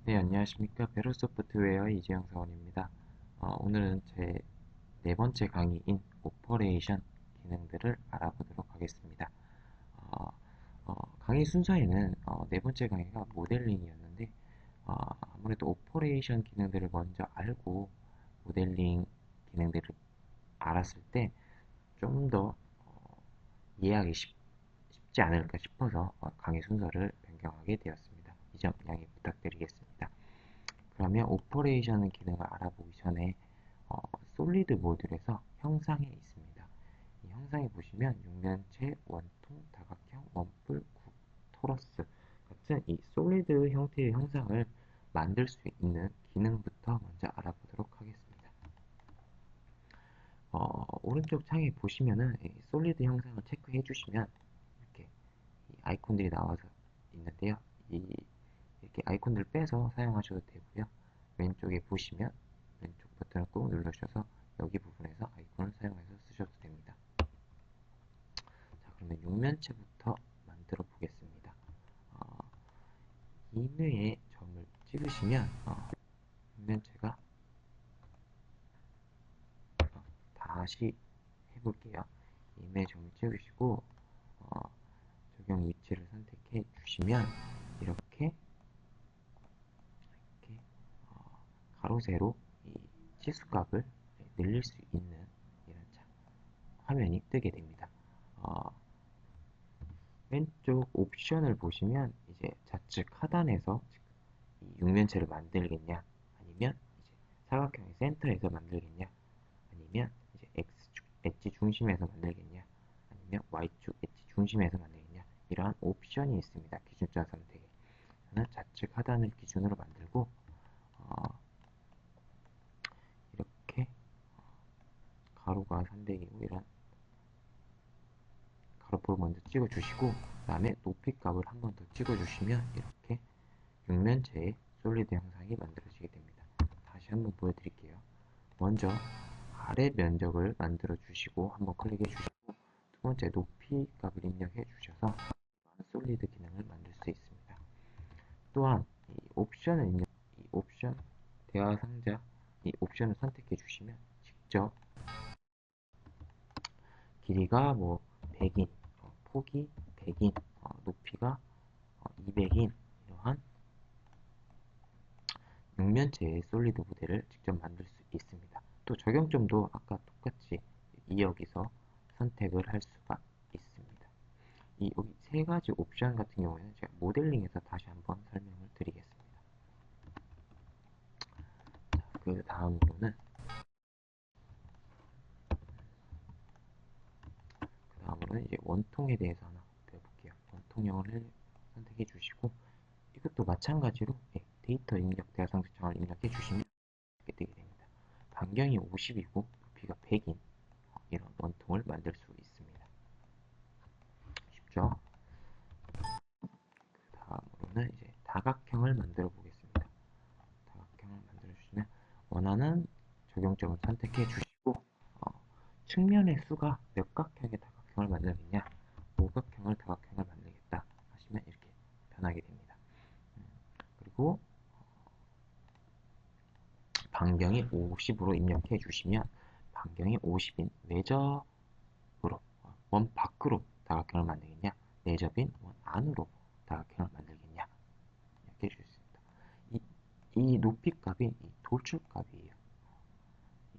네, 안녕하십니까. 베로소프트웨어 이재영 사원입니다. 오늘은 제 네 번째 강의인 오퍼레이션 기능들을 알아보도록 하겠습니다. 어, 강의 순서에는 네 번째 강의가 모델링이었는데 아무래도 오퍼레이션 기능들을 먼저 알고 모델링 기능들을 알았을 때 좀 더 이해하기 쉽지 않을까 싶어서 강의 순서를 변경하게 되었습니다. 이 점 양해 부탁드리겠습니다. 그러면 오퍼레이션 기능을 알아보기 전에 솔리드 모듈에서 형상에 있습니다. 이 형상에 보시면 육면체, 원통, 다각형, 원뿔, 굽, 토러스 같은 이 솔리드 형태의 형상을 만들 수 있는 기능부터 먼저 알아보도록 하겠습니다. 오른쪽 창에 보시면은 이 솔리드 형상을 체크해 주시면 이렇게 이 아이콘들이 나와서 있는데요. 이렇게 아이콘들을 빼서 사용하셔도 되고요. 왼쪽에 보시면 왼쪽 버튼을 꾹 눌러주셔서 여기 부분에서 아이콘을 사용해서 쓰셔도 됩니다. 자, 그러면 육면체부터 만들어 보겠습니다. 어, 임의의 점을 찍으시면 육면체가 다시 해볼게요. 임의의 점을 찍으시고 어, 적용 위치를 선택해 주시면 이렇게 가로 세로 이 치수값을 늘릴 수 있는 이런 화면이 뜨게 됩니다. 어, 왼쪽 옵션을 보시면 이제 좌측 하단에서 이 육면체를 만들겠냐, 아니면 이제 사각형의 센터에서 만들겠냐, 아니면 이제 X축 엣지 중심에서 만들겠냐, 아니면 Y축 엣지 중심에서 만들겠냐, 이러한 옵션이 있습니다. 기준점 선택에. 저는 좌측 하단을 기준으로 만들고 어, 이렇게 가로가 300이고 이런 가로볼 먼저 찍어주시고 그 다음에 높이 값을 한 번 더 찍어주시면 이렇게 육면체의 솔리드 형상이 만들어지게 됩니다. 다시 한번 보여드릴게요. 먼저 아래 면적을 만들어 주시고 한번 클릭해 주시고 두 번째 높이 값을 입력해 주셔서 솔리드 기능을 만들 수 있습니다. 또한 이 옵션을 입력, 이 옵션 대화 상자 이 옵션을 선택해 주시면 직접 길이가 뭐 100인, 폭이 100인, 높이가 200인 이러한 육면체의 솔리드 모델을 직접 만들 수 있습니다. 또 적용점도 아까 똑같이 여기서 선택을 할 수가 있습니다. 이 여기 세 가지 옵션 같은 경우에는 제가 모델링에서 다시 한번 설명을 드리겠습니다. 그 다음으로는 이제 원통에 대해서 하나 배워볼게요. 원통형을 선택해 주시고 이것도 마찬가지로 데이터 입력 대화 상태창을 입력해 주시면 이렇게 뜨게 됩니다. 반경이 50이고 높이가 100인 이런 원통을 만들 수 있습니다. 쉽죠? 그 다음으로는 이제 다각형을 만들어 보겠습니다. 다각형을 만들어 주시면 원하는 적용점을 선택해 주시고 측면의 수가 몇 각형의 다각형을 만들겠냐, 오각형을 다각형을 만들겠다 하시면 이렇게 변하게 됩니다. 그리고 반경이 50으로 입력해 주시면 반경이 50인 외접으로 원 밖으로 다각형을 만들겠냐, 내접인 원 안으로 다각형을 만들겠냐 이렇게 해줄 수 있습니다. 이 높이 값이 이 돌출 값이에요.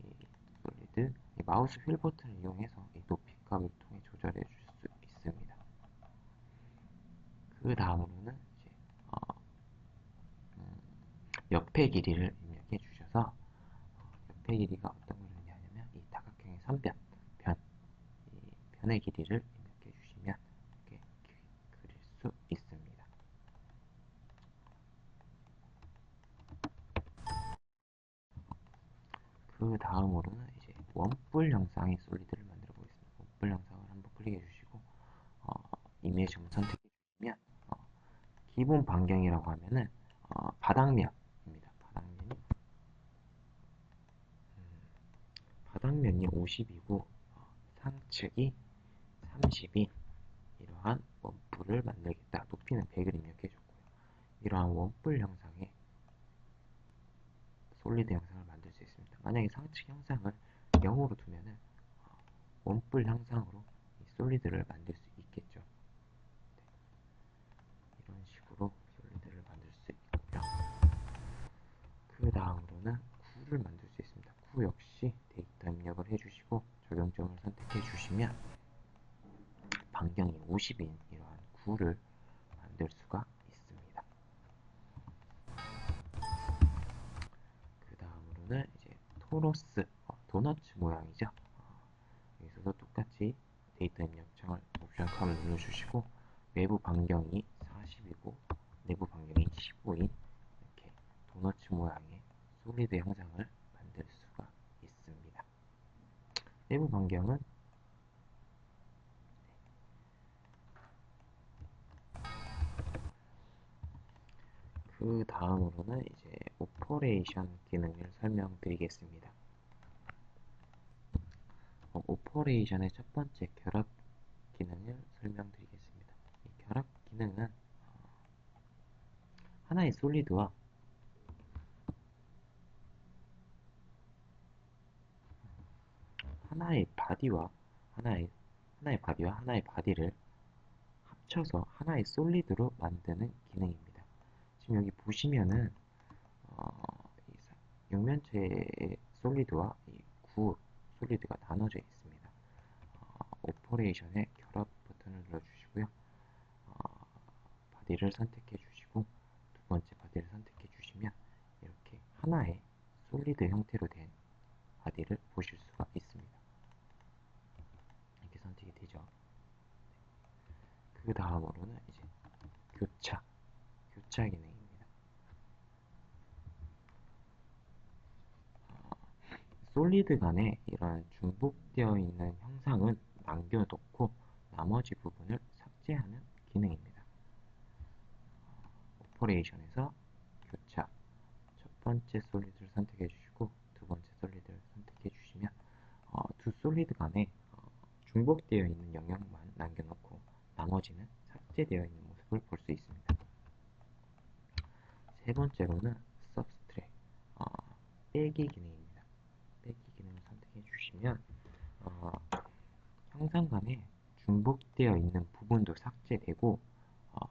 이 솔리드 이 마우스 휠 버튼을 이용해서 이 높이 값을 통해 조절해 줄 수 있습니다. 그 다음으로는 이제 옆에 길이를 입력해 주셔서 옆에 길이가 어떤 걸 의미하냐면 이 다각형의 선변, 이 변의 길이를 입력해 주시면 이렇게 그릴 수 있습니다. 그 다음으로는 이제 원뿔 형상의 솔리드를 만들어 보겠습니다. 원뿔 형상을 한번 클릭해 주시고 이미지 좀 선택해 주시면 기본 반경이라고 하면은 바닥면입니다. 바닥면이 50이고 상측이 30인 이러한 원뿔을 만들겠다. 높이는 100을 입력해 줬고요. 이러한 원뿔 형상의 솔리드 형상을 만들 수 있습니다. 만약에 상측 형상을 0으로 두면은 원뿔 형상으로 이 솔리드를 만들 수 있겠죠. 이런 식으로 솔리드를 만들 수 있고요. 그 다음으로는 구를 만들 수 있습니다. 구 역시 데이터 입력을 해주시고 적용점을 선택해 주시면 반경이 50인 이러한 구를 만들 수가 있습니다. 그 다음으로는 이제 토로스, 도너츠 모양이죠. 여기서도 똑같이 데이터 입력창을 옵션 칸을 눌러주시고 외부 반경이 40이고 내부 반경이 15인 이렇게 도너츠 모양의 솔리드 형상을 만들 수가 있습니다. 내부 반경은 그 다음으로는 이제 오퍼레이션 기능을 설명드리겠습니다. 오퍼레이션의 첫 번째 결합 기능을 설명드리겠습니다. 이 결합 기능은 하나의 솔리드와 하나의 바디와 하나의 바디를 합쳐서 하나의 솔리드로 만드는 기능입니다. 지금 여기 보시면은 이 육면체 솔리드와 이 구 솔리드가 나눠져 있습니다. 오퍼레이션의 결합 버튼을 눌러주시고요. 바디를 선택해 주시고 두 번째 바디를 선택해 주시면 이렇게 하나의 솔리드 형태로 된 바디를 보실 수가 있습니다. 이렇게 선택이 되죠. 그 다음으로는 이제 교차 기능입니다. 솔리드 간에 이런 중복되어 있는 형상은 남겨놓고 나머지 부분을 삭제하는 기능입니다. 오퍼레이션에서 교차 첫 번째 솔리드를 선택해 주시고 두 번째 솔리드를 선택해 주시면 두 솔리드 간에 중복되어 있는 영역만 남겨놓고 나머지는 삭제되어 있는 모습을 볼 수 있습니다. 세 번째로는 subtract 빼기 기능입니다. 빼기 기능을 선택해 주시면 형상 간에 중복되어 있는 부분도 삭제되고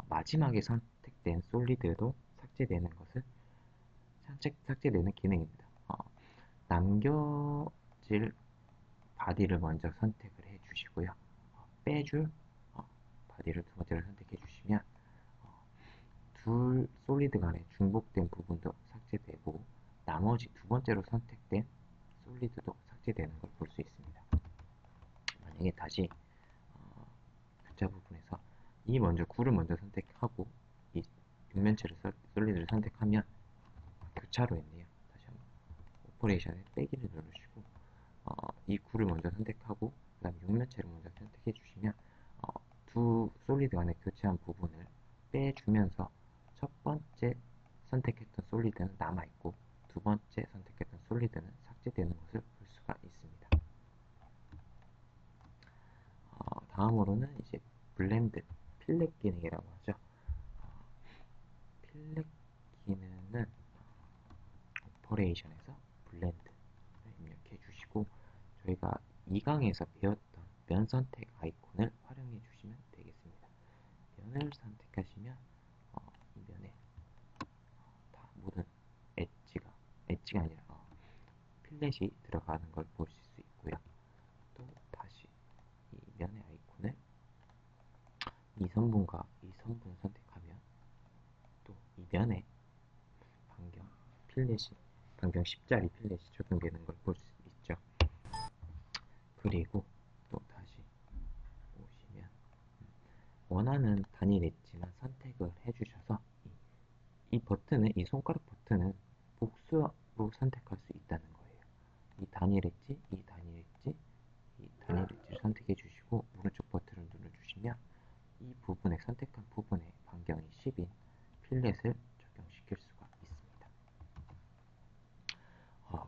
마지막에 선택된 솔리드도 삭제되는 기능입니다. 남겨질 바디를 먼저 선택을 해 주시고요. 빼줄 바디를 두 번째로 선택해 주시면 둘 솔리드 간에 중복된 부분도 삭제되고 나머지 두 번째로 선택된 솔리드도 삭제되는 걸 볼 수 있습니다. 만약에 다시 교차 부분에서 구를 먼저 선택하고 이 육면체를 솔리드를 선택하면 교차로 했네요. 다시 한번 오퍼레이션에 빼기를 누르시고 이 구를 먼저 선택하고 그 다음 육면체를 먼저 선택해 주시면 두 솔리드 간에 교체한 부분을 빼주면서 첫 번째 선택했던 솔리드는 남아있고 두 번째 선택했던 솔리드는 삭제되는 것을 볼 수가 있습니다. 다음으로는 이제 블렌드, 필렛 기능이라고 하죠. 필렛 기능은 오퍼레이션에서 블렌드를 입력해 주시고 저희가 2강에서 배웠던 면 선택 아이콘을 활용해 주시면 되겠습니다. 면을 선택하시면 이 면에 다 모든 엣지가 아니라 필렛이 들어가는 걸 보실 수 있고요. 또 다시 이 면의 아이콘을 이 선분과 이 선분을 선택하면 또 이 면에 반경 10짜리 필렛이 적용되는 걸 볼 수 있죠. 그리고 또 다시 보시면 원하는 단일 엣지만 선택을 해주셔서 이 손가락 버튼은 복수로 선택할 수 있다는 거예요. 이 단일 엣지, 이 단일 엣지, 이 단일 엣지를 선택해 주시고 오른쪽 버튼을 눌러주시면 이 부분에 선택한 부분에 반경이 10인 필렛을 적용시킬 수가 있습니다.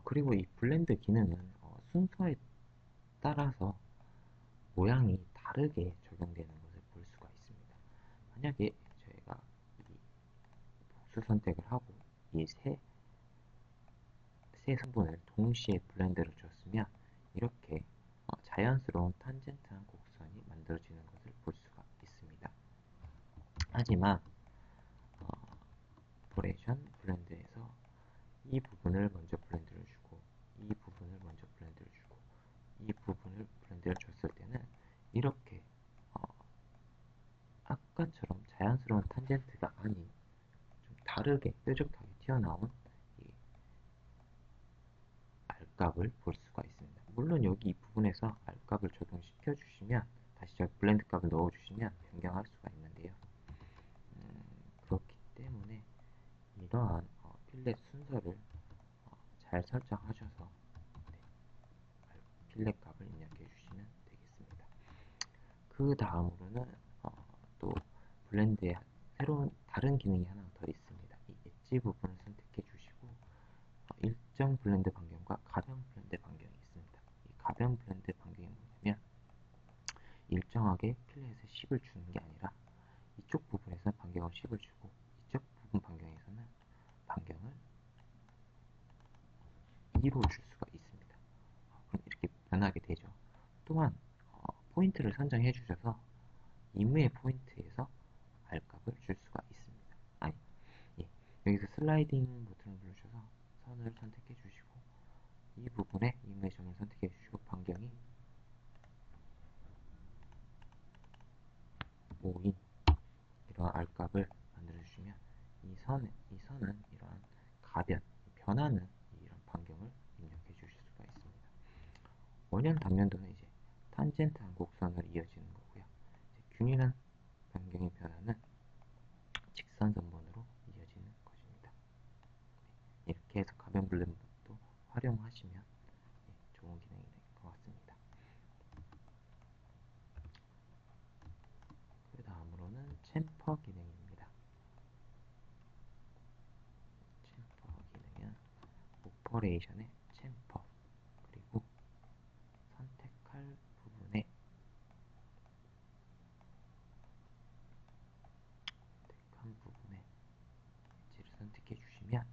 그리고 이 블렌드 기능은 순서에 따라서 모양이 다르게 적용되는 것을 볼 수가 있습니다. 만약에 저희가 이 복수 선택을 하고 이 세 세 성분을 동시에 블렌드를 줬으면 이렇게 자연스러운 탄젠트한 곡선이 만들어지는 것을 볼 수가 있습니다. 하지만 오퍼레이션 블렌드에서 이 부분을 먼저 블렌드를 주고 이 부분을 먼저 블렌드를 주고 이 부분을 블렌드를 줬을 때는 이렇게 아까처럼 자연스러운 탄젠트가 아닌 좀 다르게 뾰족하게 튀어나온 이 R값을 볼 수가 있습니다. 물론 여기 이 부분에서 R값을 적용시켜 주시면 다시 저 블렌드 값을 넣어 주시면 변경할 수가 있는데요. 그렇기 때문에 이러한 필렛 순서를 잘 설정하셔서 필렛 값을 입력해 주시면 되겠습니다. 그 다음으로는 또 블렌드에 새로운 다른 기능이 하나 더 있습니다. 이 엣지 부분을 선택해 주시고 일정 블렌드 반경과 가변 블렌드 반경이 있습니다. 이 가변 블렌드 반경이 뭐냐면 일정하게 필렛에 10을 주는 게 아니라 이쪽 부분에서는 반경을 10을 주고 이쪽 부분 반경에서는 반경을 2로 줄 수가 있습니다. 그럼 이렇게 변하게 되죠. 또한 포인트를 선정해 주셔서 임의의 포인트에서 R값을 줄 수가 있습니다. 아니, 예, 여기서 슬라이딩 버튼을 누르셔서 선을 선택해 주시고 이 부분에 임의의 점을 선택해 주시고 반경이 5인 이러한 R값을 만들어 주시면 이 선은 이러한 가변, 변하는 이런 반경을 입력해 주실 수가 있습니다. 원형 단면도는 이제 탄젠트한 곡선으로 이어지는 거고요. 균일한 반경의 변화는 직선선번으로 이어지는 것입니다. 이렇게 해서 가변 블렌드도 활용하시면 좋은 기능이 될 것 같습니다. 그 다음으로는 챔퍼 기능입니다. 챔퍼 기능은 오퍼레이션의 챔퍼 그리고 선택할 부분에 엣지를 선택해 주시면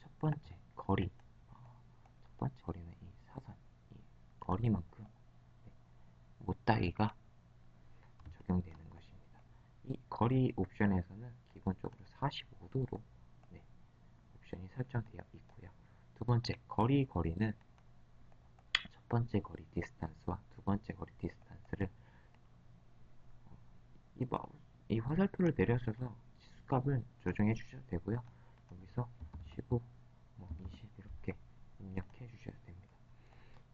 첫 번째 거리, 첫 번째 거리는 이 사선, 이 거리만큼 못따기가 적용되는 것입니다. 이 거리 옵션에서는 기본적으로 45도로 옵션이 설정되어 있고요. 두 번째 거리는 첫 번째 거리 디스턴스와 두 번째 거리 디스턴스를 이 화살표를 내려셔서 지수값을 조정해 주셔도 되고요. 여기서 15, 20 이렇게 입력해 주셔야 됩니다.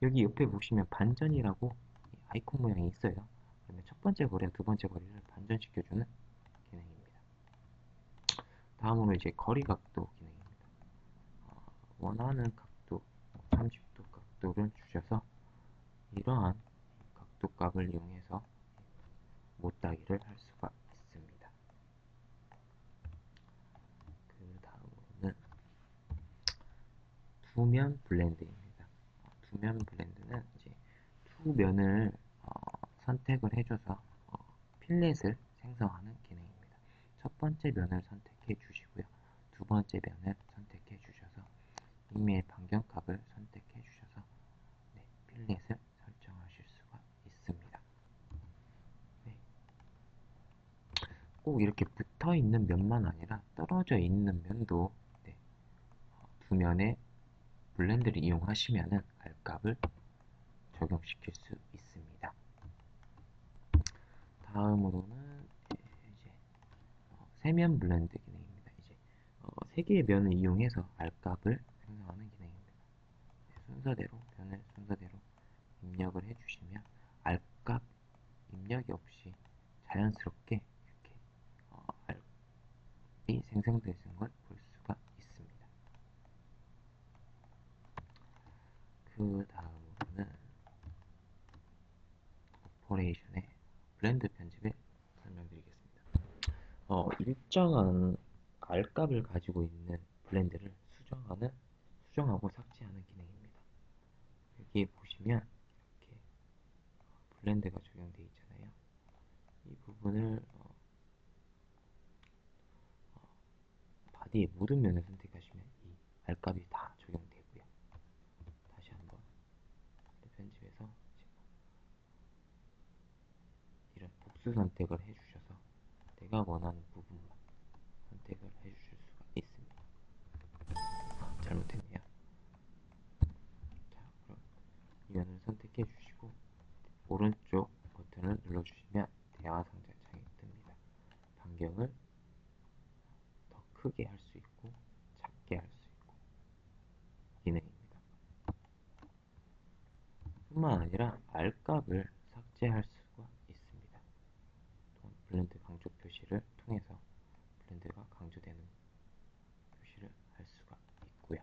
여기 옆에 보시면 반전이라고 아이콘 모양이 있어요. 그러면 첫 번째 거리와 두 번째 거리를 반전시켜주는 기능입니다. 다음으로 이제 거리 각도 기능입니다. 원하는 각도, 30도 각도를 주셔서 이러한 각도 값을 이용해서 못따기를 할 수가 있습니다. 그 다음으로는 두면 블렌드입니다. 두면 블렌드는 이제 두 면을 선택을 해줘서 필렛을 생성하는 기능입니다. 첫 번째 면을 선택해 주시고요. 두 번째 면을 선택해 주셔서 임의의 반경값을 선택해 주셔서 필렛을 설정하실 수가 있습니다. 네. 꼭 이렇게 붙어 있는 면만 아니라 떨어져 있는 면도 두 면의 블렌드를 이용하시면은 R값을 적용시킬 수 있습니다. 다음으로는 이제 세면 블렌드 기능입니다. 이제 세 개의 면을 이용해서 R값을 생성하는 기능입니다. 순서대로 면을 순서대로 입력을 해주시면 R값 입력이 없이 자연스럽게 이렇게 R이 생성되는 걸 볼 수가 있습니다. 그 다음으로는 오퍼레이션의 블렌드 편집을 설명드리겠습니다. 일정한 R값을 가지고 있는 블렌드를 수정하고 삭제하는 기능입니다. 여기에 보시면 이렇게 블렌드가 적용되어 있잖아요. 이 부분을 바디의 모든 면을 선택하시면 이 R값이 다 적용되고요. 복수 선택을 해주셔서 내가 원하는 부분만 선택을 해주실 수가 있습니다. 잘못했네요. 자, 그럼 이면을 선택해 주시고 오른쪽 버튼을 눌러주시면 대화 상자창이 뜹니다. 반경을 더 크게 할 수 있고 작게 할 수 있고 기능입니다. 뿐만 아니라 R값을 삭제할 수가 있습니다. 또한 블렌드 강조 표시를 통해서 블렌드가 강조되는 표시를 할 수가 있고요.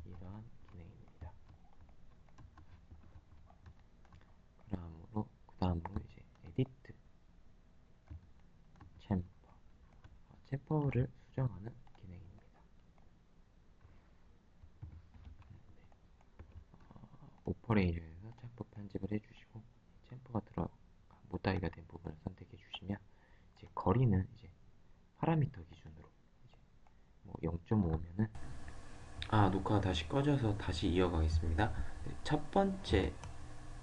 이러한 기능입니다. 그 다음으로 이제 에디트 챔퍼를 수정하는 기능입니다. 오퍼레이션에서 챔퍼 편집을 해주시고 챔퍼가 못다이가 된 부분을 선택해 주시면 이제 거리는 이제 파라미터 기준으로 이제 뭐 0.5면은 녹화가 다시 꺼져서 다시 이어가겠습니다. 첫 번째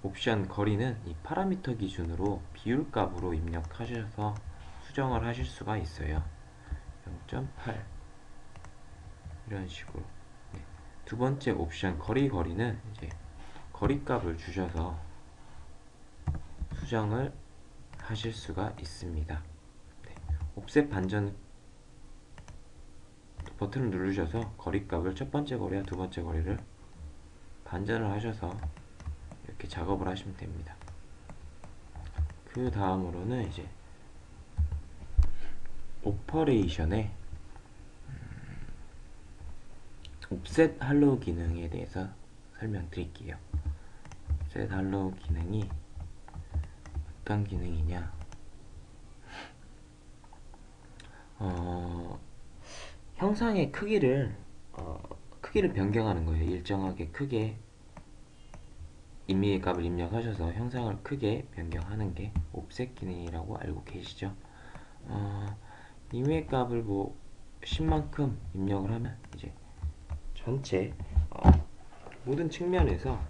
옵션 거리는 이 파라미터 기준으로 비율 값으로 입력하셔서 수정을 하실 수가 있어요. 0.8 이런 식으로. 네. 두 번째 옵션 거리는 이제 거리 값을 주셔서 수정을 하실 수가 있습니다. 네. 옵셋 반전 버튼을 누르셔서 거리 값을 첫 번째 거리와 두 번째 거리를 반전을 하셔서 이렇게 작업을 하시면 됩니다. 그 다음으로는 이제 오퍼레이션의 옵셋 할로우 기능에 대해서 설명드릴게요. 옵셋 할로우 기능이 어떤 기능이냐, 형상의 크기를 변경하는 거예요. 일정하게 크게 임의의 값을 입력하셔서 형상을 크게 변경하는 게 옵셋 기능이라고 알고 계시죠? 임의의 값을 뭐 10만큼 입력을 하면 이제 전체 모든 측면에서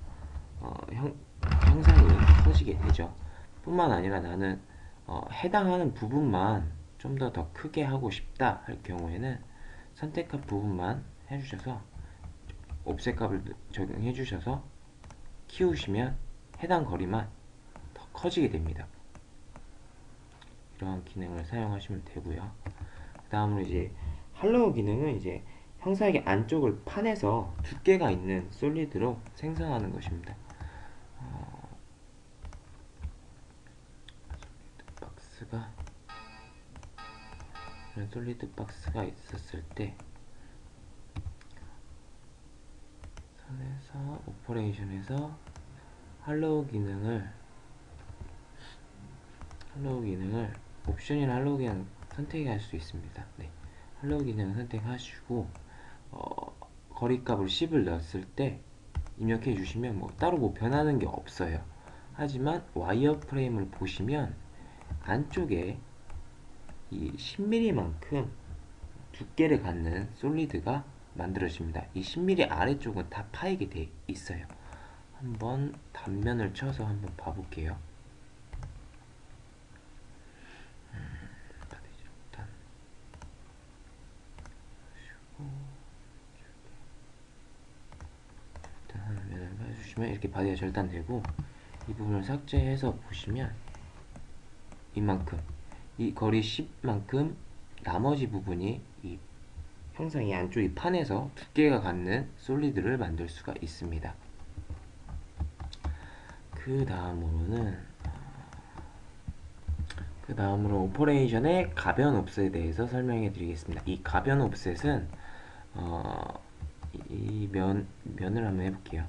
형상이 커지게 되죠. 뿐만 아니라 나는 해당하는 부분만 좀 더 크게 하고 싶다 할 경우에는 선택한 부분만 해주셔서 옵셋 값을 적용해 주셔서 키우시면 해당 거리만 더 커지게 됩니다. 이러한 기능을 사용하시면 되고요. 그 다음으로 이제 할로우 기능은 이제 형상의 안쪽을 판에서 두께가 있는 솔리드로 생성하는 것입니다. 이런 솔리드 박스가 있었을 때 선에서 오퍼레이션에서 할로우 기능을 옵션이나 할로우 기능 선택할 수 있습니다. 네. 할로우 기능 선택하시고 거리값을 10을 넣었을 때 입력해 주시면 따로 변하는 게 없어요. 하지만 와이어 프레임을 보시면 안쪽에 이 10mm만큼 두께를 갖는 솔리드가 만들어집니다. 이 10mm 아래쪽은 다 파이게 돼 있어요. 한번 단면을 쳐서 한번 봐볼게요. 단면을 봐주시면 이렇게 바디가 절단되고 이 부분을 삭제해서 보시면 이만큼 이 거리 10만큼 나머지 부분이 이 형상이 안쪽 이 판에서 두께가 갖는 솔리드를 만들 수가 있습니다. 그 다음으로 오퍼레이션의 가변 옵셋에 대해서 설명해 드리겠습니다. 이 가변 옵셋은 이 면을 한번 해볼게요.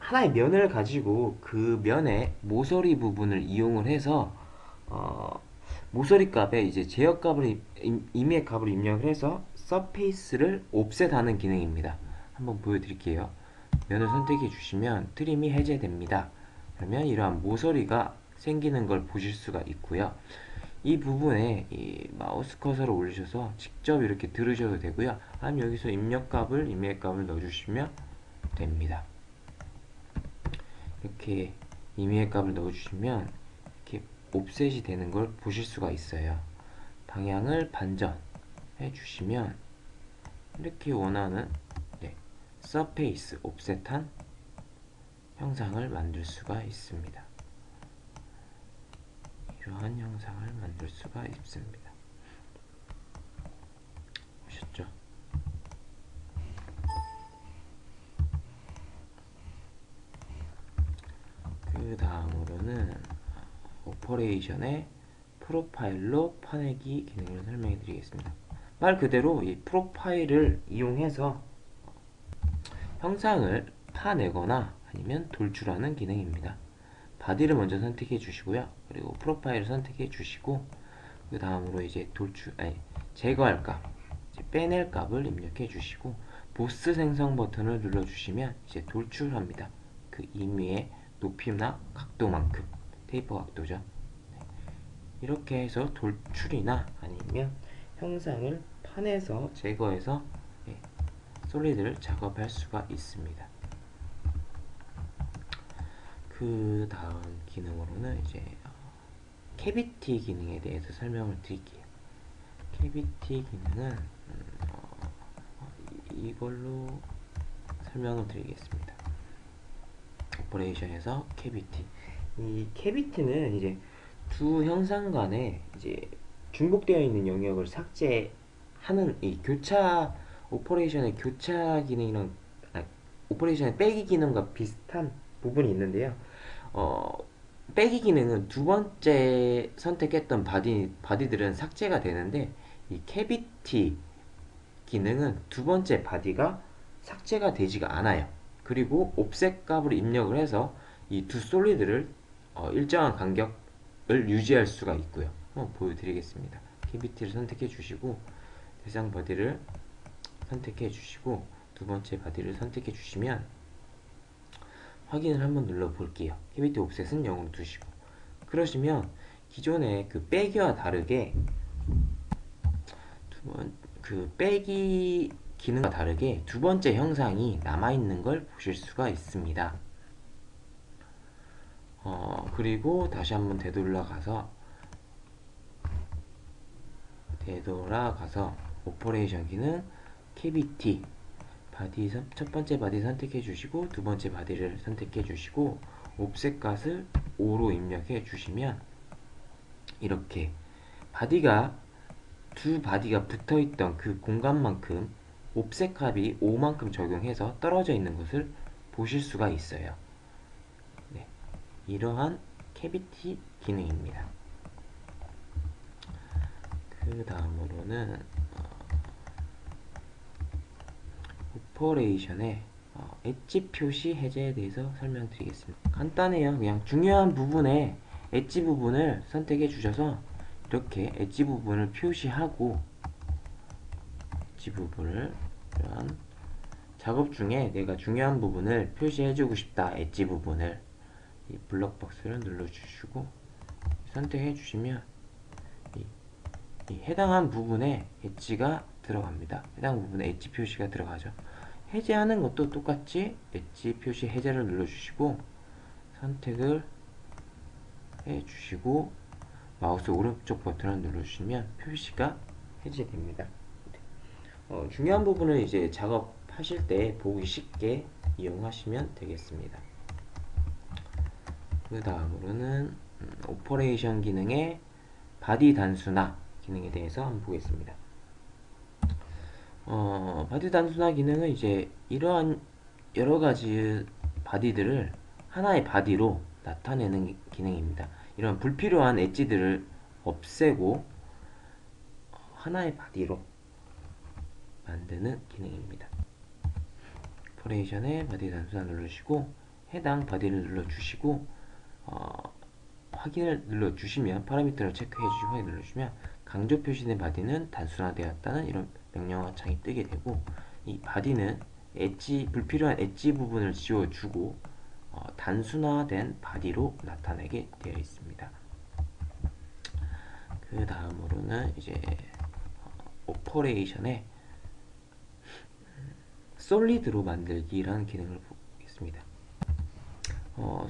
하나의 면을 가지고 그 면의 모서리 부분을 이용을 해서 모서리 값에 이제 제어 값을 임의의 값을 입력을 해서 서페이스를 옵셋하는 기능입니다. 한번 보여드릴게요. 면을 선택해 주시면 트림이 해제됩니다. 그러면 이러한 모서리가 생기는 걸 보실 수가 있고요. 이 부분에 이 마우스 커서를 올리셔서 직접 이렇게 들으셔도 되고요. 아니면 여기서 입력 값을 임의의 값을 넣어주시면 됩니다. 이렇게 임의의 값을 넣어주시면 이렇게 옵셋이 되는 걸 보실 수가 있어요. 방향을 반전해 주시면 이렇게 원하는 서페이스 옵셋한 형상을 만들 수가 있습니다. 이러한 형상을 만들 수가 있습니다. 보셨죠? 그 다음으로는 오퍼레이션의 프로파일로 파내기 기능을 설명해 드리겠습니다. 말 그대로 이 프로파일을 이용해서 형상을 파내거나 아니면 돌출하는 기능입니다. 바디를 먼저 선택해 주시고요. 그리고 프로파일을 선택해 주시고 그 다음으로 이제 제거할 값, 빼낼 값을 입력해 주시고 보스 생성 버튼을 눌러 주시면 이제 돌출합니다. 그 임의의 높이나 각도만큼, 테이퍼 각도죠. 이렇게 해서 돌출이나 아니면 형상을 파내서 제거해서 솔리드를 작업할 수가 있습니다. 그 다음 기능으로는 이제 캐비티 기능에 대해서 설명을 드릴게요. 캐비티 기능은 이걸로 설명을 드리겠습니다. 오퍼레이션에서 캐비티. 이 캐비티는 이제 두 형상 간에 이제 중복되어 있는 영역을 삭제하는 이 교차 오퍼레이션의 교차 기능이랑 오퍼레이션의 빼기 기능과 비슷한 부분이 있는데요. 빼기 기능은 두 번째 선택했던 바디들은 삭제가 되는데 이 캐비티 기능은 두 번째 바디가 삭제가 되지가 않아요. 그리고 옵셋 값을 입력을 해서 이 두 솔리드를 일정한 간격을 유지할 수가 있고요. 한번 보여드리겠습니다. 캐비티를 선택해 주시고 대상 바디를 선택해 주시고 두 번째 바디를 선택해 주시면 확인을 한번 눌러 볼게요. 캐비티 옵셋은 0으로 두시고 그러시면 기존의 그 빼기와 다르게 그 빼기 기능과 다르게 두 번째 형상이 남아있는 걸 보실 수가 있습니다. 그리고 다시 한번 되돌아가서 오퍼레이션 기능 캐비티 바디 첫 번째 바디 선택해 주시고 두 번째 바디를 선택해 주시고 옵셋 값을 5로 입력해 주시면 이렇게 두 바디가 붙어있던 그 공간만큼 옵셋 값이 5만큼 적용해서 떨어져 있는 것을 보실 수가 있어요. 네, 이러한 캐비티 기능입니다. 그 다음으로는 오퍼레이션의 엣지 표시 해제에 대해서 설명드리겠습니다. 간단해요. 그냥 중요한 부분에 엣지 부분을 선택해 주셔서 이렇게 엣지 부분을 표시하고 엣지 부분을 이런 작업 중에 내가 중요한 부분을 표시해주고 싶다. 엣지 부분을 이 블럭박스를 눌러주시고 선택해 주시면 이 해당한 부분에 엣지가 들어갑니다. 해당 부분에 엣지 표시가 들어가죠. 해제하는 것도 똑같이 엣지 표시 해제를 눌러주시고 선택을 해주시고 마우스 오른쪽 버튼을 눌러주시면 표시가 해제됩니다. 중요한 부분을 이제 작업하실 때 보기 쉽게 이용하시면 되겠습니다. 그 다음으로는 오퍼레이션 기능의 바디 단순화 기능에 대해서 한번 보겠습니다. 바디 단순화 기능은 이제 이러한 여러가지 바디들을 하나의 바디로 나타내는 기능입니다. 이런 불필요한 엣지들을 없애고 하나의 바디로 만드는 기능입니다. 오퍼레이션의 바디 단순화 눌러주시고 해당 바디를 눌러주시고 확인을 눌러주시면 파라미터를 체크해주시고 확인 눌러주시면 강조 표시된 바디는 단순화되었다는 이런 명령어 창이 뜨게 되고 이 바디는 불필요한 엣지 부분을 지워주고 단순화된 바디로 나타내게 되어 있습니다. 그 다음으로는 이제 오퍼레이션의 솔리드로 만들기라는 기능을 보겠습니다.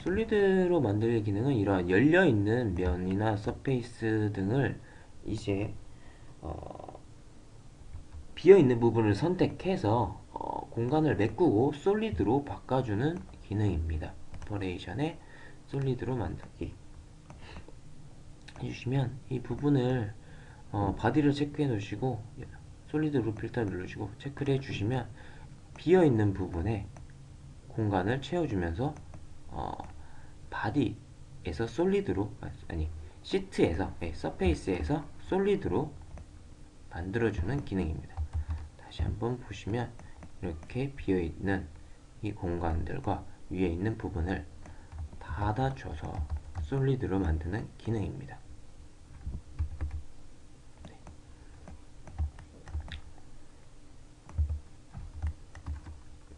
솔리드로 만들기 기능은 이러한 열려있는 면이나 서페이스 등을 이제 비어있는 부분을 선택해서 공간을 메꾸고 솔리드로 바꿔주는 기능입니다. 오퍼레이션의 솔리드로 만들기 해주시면 이 부분을 바디를 체크해 놓으시고 솔리드로 필터 누르시고 체크를 해주시면 비어있는 부분에 공간을 채워주면서 바디에서 솔리드로 아니 시트에서 서페이스에서 솔리드로 만들어주는 기능입니다. 다시 한번 보시면 이렇게 비어있는 이 공간들과 위에 있는 부분을 닫아줘서 솔리드로 만드는 기능입니다.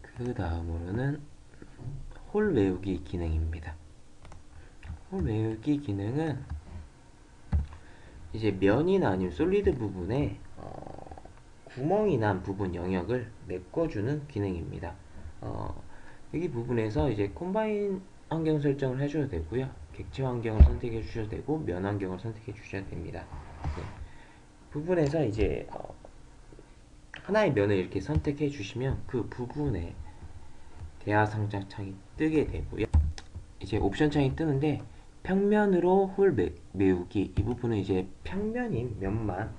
그 다음으로는 홀 메우기 기능입니다. 홀 메우기 기능은 이제 면이나 아니면 솔리드 부분에 구멍이 난 부분 영역을 메꿔주는 기능입니다. 여기 부분에서 이제 콤바인 환경 설정을 해줘도 되고요. 객체 환경을 선택해 주셔도 되고 면 환경을 선택해 주셔야 됩니다. 네. 부분에서 이제 하나의 면을 이렇게 선택해 주시면 그 부분에 대하상자 창이 뜨게 되고요. 이제 옵션 창이 뜨는데 평면으로 홀 메우기 이 부분은 이제 평면인 면만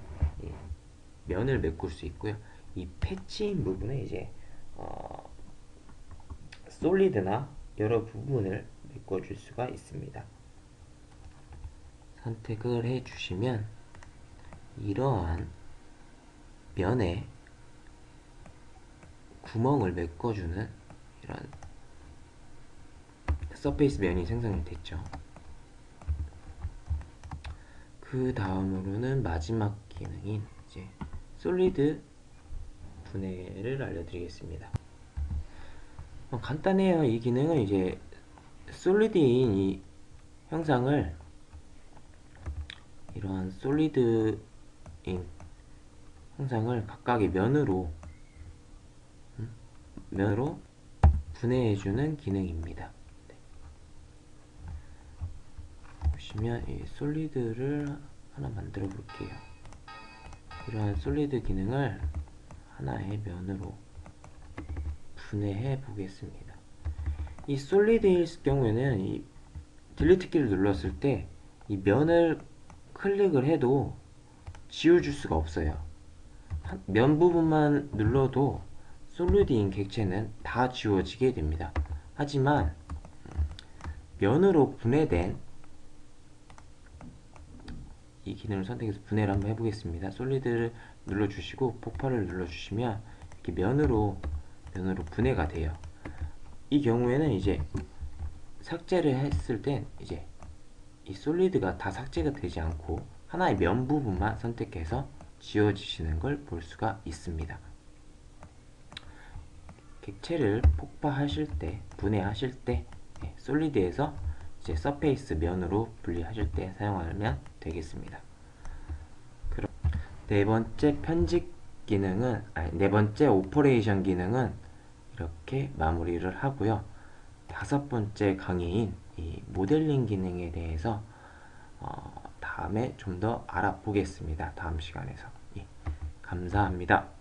면을 메꿀 수 있고요. 이 패치인 부분에 이제 솔리드나 여러 부분을 메꿔줄 수가 있습니다. 선택을 해주시면 이러한 면에 구멍을 메꿔주는 이런 서페이스 면이 생성이 됐죠. 그 다음으로는 마지막 기능인 이제 솔리드 분해를 알려드리겠습니다. 간단해요. 이 기능은 이제 솔리드인 이 형상을 이러한 솔리드인 형상을 각각의 면으로 분해해주는 기능입니다. 네. 보시면 이 솔리드를 하나 만들어 볼게요. 이러한 솔리드 기능을 하나의 면으로 분해해 보겠습니다. 이 솔리드일 경우에는 이 딜리트 키를 눌렀을 때 이 면을 클릭을 해도 지워줄 수가 없어요. 면 부분만 눌러도 솔리드인 객체는 다 지워지게 됩니다. 하지만 면으로 분해된 이 기능을 선택해서 분해를 한번 해보겠습니다. 솔리드를 눌러주시고 폭발을 눌러주시면 이렇게 면으로 분해가 돼요. 이 경우에는 이제 삭제를 했을 땐 이제 이 솔리드가 다 삭제가 되지 않고 하나의 면 부분만 선택해서 지워지시는 걸 볼 수가 있습니다. 객체를 폭파하실 때, 분해하실 때 솔리드에서 이제 서페이스 면으로 분리하실 때 사용하면 되겠습니다. 그럼 네 번째 편집 기능은 네 번째 오퍼레이션 기능은 이렇게 마무리를 하고요. 다섯 번째 강의인 이 모델링 기능에 대해서 다음에 좀 더 알아보겠습니다. 다음 시간에서. 감사합니다.